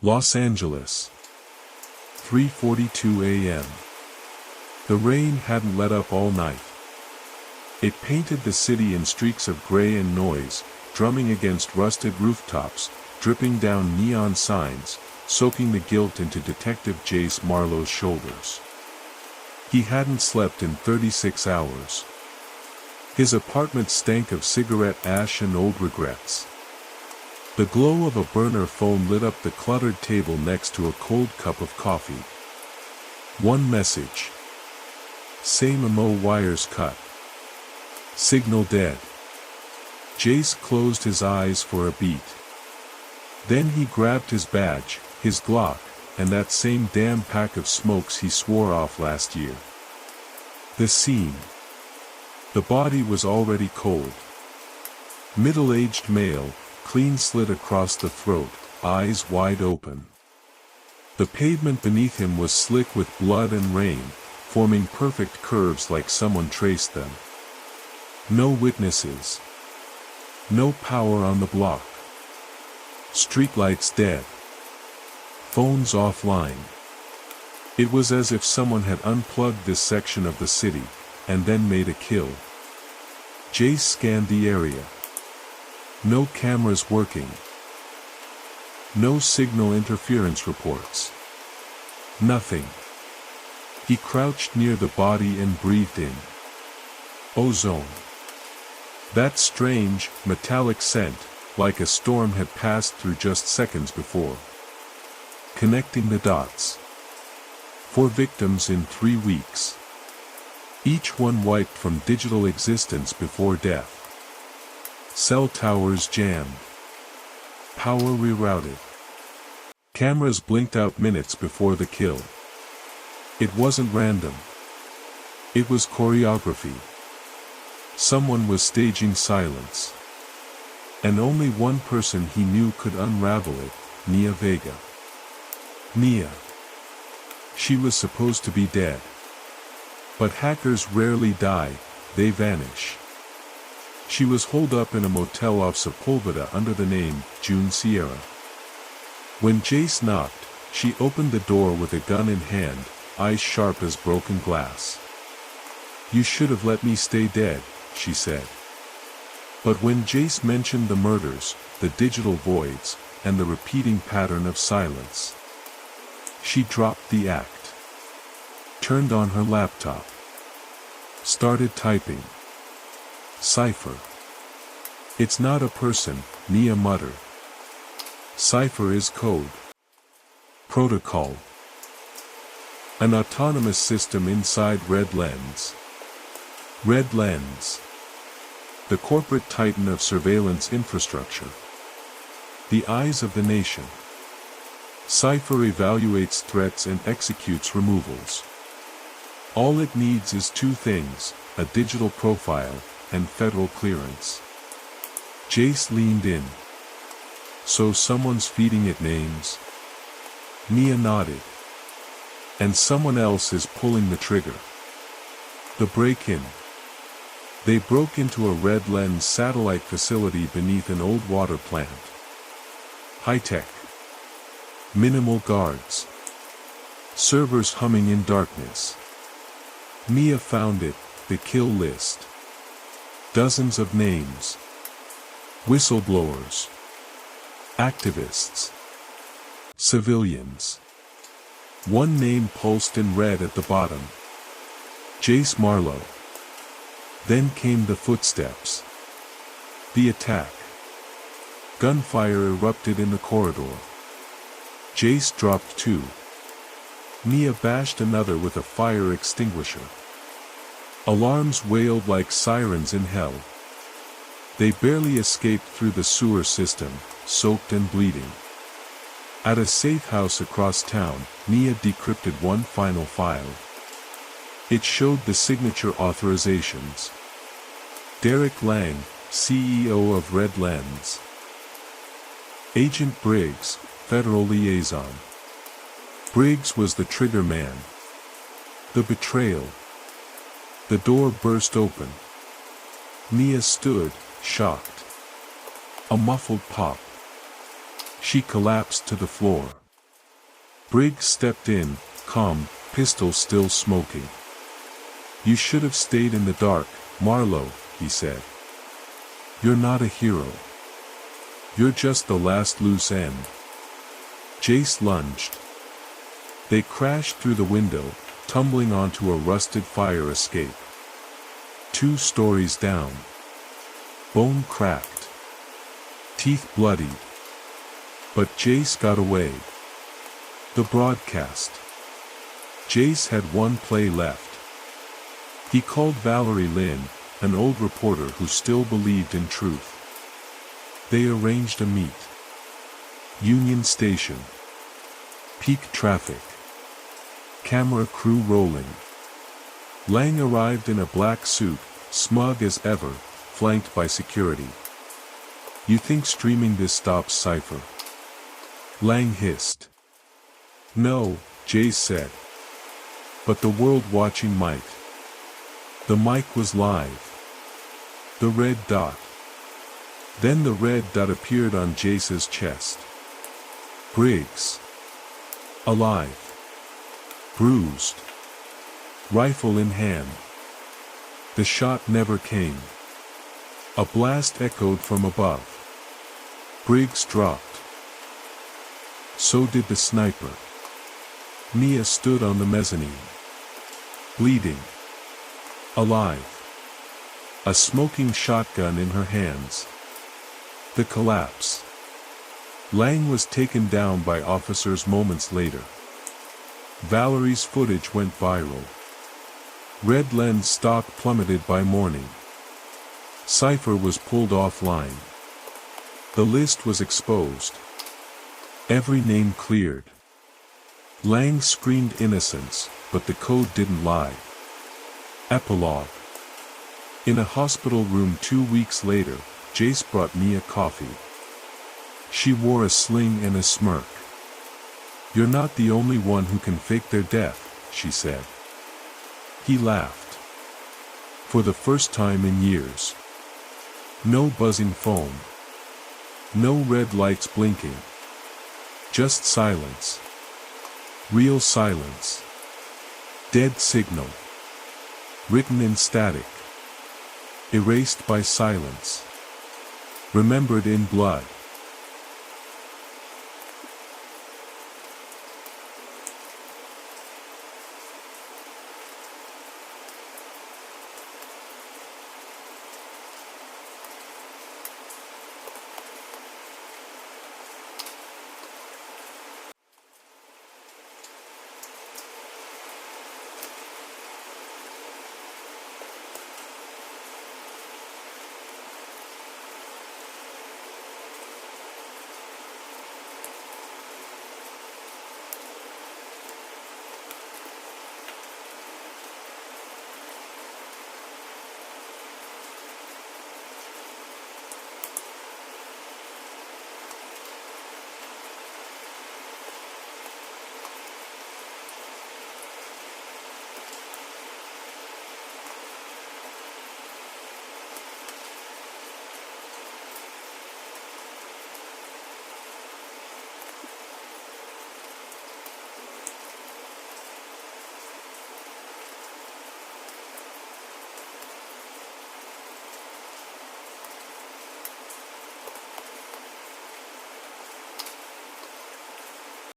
Los Angeles. 3:42 a.m. The rain hadn't let up all night. It painted the city in streaks of gray and noise, drumming against rusted rooftops, dripping down neon signs, soaking the guilt into Detective Jace Marlowe's shoulders. He hadn't slept in 36 hours. His apartment stank of cigarette ash and old regrets. The glow of a burner phone lit up the cluttered table next to a cold cup of coffee. One message. Same MO wires cut. Signal dead. Jace closed his eyes for a beat. Then he grabbed his badge, his Glock, and that same damn pack of smokes he swore off last year. The scene. The body was already cold. Middle-aged male, clean slit across the throat, eyes wide open. The pavement beneath him was slick with blood and rain, forming perfect curves like someone traced them. No witnesses. No power on the block. Streetlights dead. Phones offline. It was as if someone had unplugged this section of the city, and then made a kill. Jace scanned the area. No cameras working. No signal interference reports. Nothing. He crouched near the body and breathed in. Ozone. That strange, metallic scent, like a storm had passed through just seconds before. Connecting the dots. 4 victims in 3 weeks. Each one wiped from digital existence before death. Cell towers jammed. Power rerouted. Cameras blinked out minutes before the kill. It wasn't random. It was choreography. Someone was staging silence. And only one person he knew could unravel it, Nia Vega. Nia. She was supposed to be dead. But hackers rarely die, they vanish. She was holed up in a motel off Sepulveda under the name June Sierra. When Jace knocked, she opened the door with a gun in hand, eyes sharp as broken glass. "You should have let me stay dead," she said. But when Jace mentioned the murders, the digital voids, and the repeating pattern of silence, she dropped the act. Turned on her laptop. Started typing. Cipher. "It's not a person," Nia muttered. "Cipher is code. Protocol. An autonomous system inside Red Lens." Red Lens. The corporate titan of surveillance infrastructure. The eyes of the nation. Cipher evaluates threats and executes removals. All it needs is 2 things, a digital profile, and federal clearance. Jace leaned in. "So someone's feeding it names?" Nia nodded. "And someone else is pulling the trigger." The break-in. They broke into a Red Lens satellite facility beneath an old water plant. High-tech. Minimal guards. Servers humming in darkness. Nia found it, the kill list. Dozens of names. Whistleblowers. Activists. Civilians. One name pulsed in red at the bottom. Jace Marlowe. Then came the footsteps. The attack. Gunfire erupted in the corridor. Jace dropped 2. Nia bashed another with a fire extinguisher. Alarms wailed like sirens in hell. They barely escaped through the sewer system, soaked and bleeding. At a safe house across town, Nia decrypted one final file. It showed the signature authorizations. Derek Lang, CEO of Red Lens. Agent Briggs, Federal Liaison. Briggs was the trigger man. The betrayal. The door burst open. Nia stood, shocked. A muffled pop. She collapsed to the floor. Briggs stepped in, calm, pistol still smoking. "You should have stayed in the dark, Marlowe," he said. "You're not a hero. You're just the last loose end." Jace lunged. They crashed through the window, tumbling onto a rusted fire escape. 2 stories down. Bone cracked. Teeth bloodied. But Jace got away. The broadcast. Jace had 1 play left. He called Valerie Lynn, an old reporter who still believed in truth. They arranged a meet. Union Station. Peak traffic. Camera crew rolling. Lang arrived in a black suit, smug as ever, flanked by security. "You think streaming this stops Cypher?" Lang hissed. "No," Jace said. "But the world watching might." The mic was live. The red dot. Then the red dot appeared on Jace's chest. Briggs. Alive. Bruised. Rifle in hand. The shot never came. A blast echoed from above. Briggs dropped. So did the sniper. Mia stood on the mezzanine. Bleeding. Alive. A smoking shotgun in her hands. The collapse. Lang was taken down by officers moments later. Valerie's footage went viral. Red Lens stock plummeted by morning. Cypher was pulled offline. The list was exposed. Every name cleared. Lang screamed innocence, but the code didn't lie. Epilogue. In a hospital room 2 weeks later, Jace brought Mia coffee. She wore a sling and a smirk. "You're not the only one who can fake their death," she said. He laughed. For the first time in years. No buzzing foam. No red lights blinking. Just silence. Real silence. Dead signal. Written in static. Erased by silence. Remembered in blood.